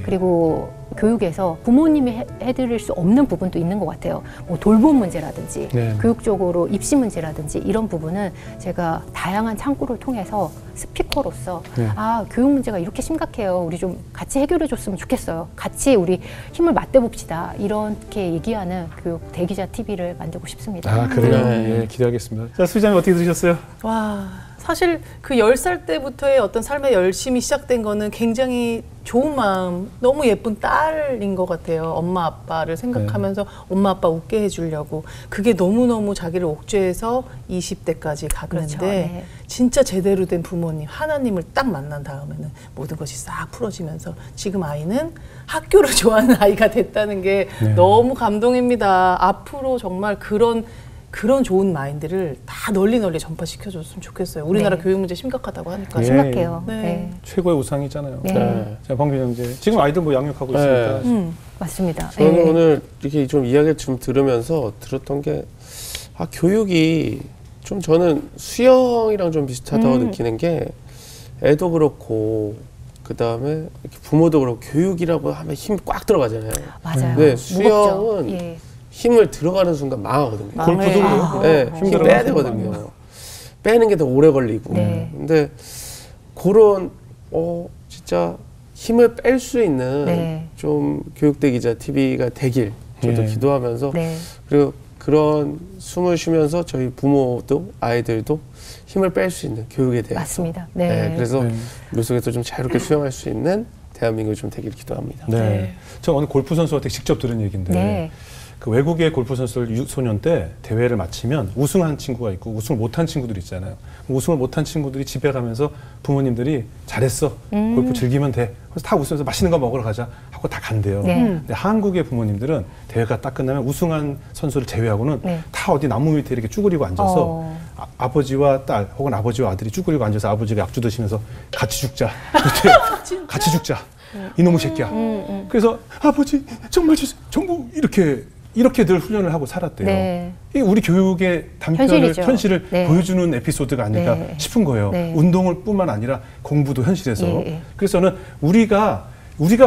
그리고 교육에서 부모님이 해드릴 수 없는 부분도 있는 것 같아요. 뭐 돌봄 문제라든지 교육적으로 입시 문제라든지 이런 부분은 제가 다양한 창구를 통해서 스피커로서 교육 문제가 이렇게 심각해요. 우리 좀 같이 해결해 줬으면 좋겠어요. 같이 우리 힘을 맞대봅시다. 이렇게 얘기하는 교육 대기자 TV를 만들고 싶습니다. 그래요? 예, 기대하겠습니다. 자, 수지장님 어떻게 들으셨어요? 와, 사실 그 10살 때부터의 어떤 삶의 열심이 시작된 거는 굉장히 좋은 마음, 너무 예쁜 딸인 것 같아요. 엄마 아빠를 생각하면서 엄마 아빠 웃게 해주려고. 그게 너무너무 자기를 옥죄해서 20대까지 가는데 진짜 제대로 된 부모님, 하나님을 딱 만난 다음에는 모든 것이 싹 풀어지면서 지금 아이는 학교를 좋아하는 아이가 됐다는 게 너무 감동입니다. 앞으로 정말 그런 좋은 마인드를 다 널리 전파시켜줬으면 좋겠어요. 우리나라 교육 문제 심각하다고 하니까. 심각해요. 최고의 우상이잖아요. 자, 방규정제. 지금 아이들 뭐 양육하고 있으니까. 맞습니다. 저는 오늘 이렇게 좀 이야기를 좀 들으면서 들었던 게 교육이 좀 저는 수영이랑 좀 비슷하다고 느끼는 게 애도 그렇고 그다음에 부모도 그렇고 교육이라고 하면 힘 꽉 들어가잖아요. 맞아요. 네, 수영은 힘을 들어가는 순간 망하거든요. 골프도 그래요. 네, 힘 빼야 되거든요. 빼는 게 더 오래 걸리고. 근데 그런 진짜 힘을 뺄 수 있는 좀 교육대기자 TV가 되길 저도 기도하면서 그리고 그런 숨을 쉬면서 저희 부모도 아이들도 힘을 뺄 수 있는 교육에 대해서 맞습니다. 그래서 물속에서 좀 자유롭게 수영할 수 있는 대한민국이 좀 되길 기도합니다. 저 오늘 골프 선수한테 직접 들은 얘기인데 그 외국의 골프 선수들 소년 때 대회를 마치면 우승한 친구가 있고 우승을 못한 친구들이 있잖아요. 우승을 못한 친구들이 집에 가면서 부모님들이 잘했어. 골프 즐기면 돼. 그래서 다 웃으면서 맛있는 거 먹으러 가자 하고 다 간대요. 근데 한국의 부모님들은 대회가 딱 끝나면 우승한 선수를 제외하고는 다 어디 나무 밑에 이렇게 쭈그리고 앉아서 아버지와 딸 혹은 아버지와 아들이 쭈그리고 앉아서 아버지가 약주 드시면서 같이 죽자. 같이 죽자. 이놈의 새끼야. 그래서 아버지 정말 전부 이렇게 늘 훈련을 하고 살았대요. 이게 우리 교육의 현실을 보여주는 에피소드가 아닐까 싶은 거예요. 운동을 뿐만 아니라 공부도 현실에서. 그래서 저는 우리가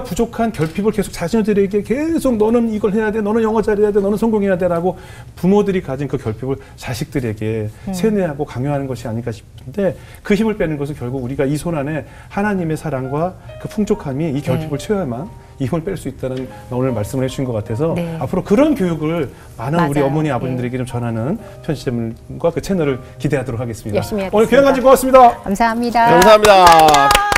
부족한 결핍을 계속 자녀들에게 계속 너는 이걸 해야 돼, 너는 영어 잘해야 돼, 너는 성공해야 돼라고 부모들이 가진 그 결핍을 자식들에게 세뇌하고 강요하는 것이 아닐까 싶은데 그 힘을 빼는 것은 결국 우리가 이 손 안에 하나님의 사랑과 그 풍족함이 이 결핍을 채워야만 이 힘을 뺄 수 있다는 오늘 말씀을 해주신 것 같아서 앞으로 그런 교육을 많은 우리 어머니 아버님들에게 좀 전하는 편집점과 그 채널을 기대하도록 하겠습니다. 열심히 하겠습니다. 오늘 귀한 간증 고맙습니다. 감사합니다. 감사합니다.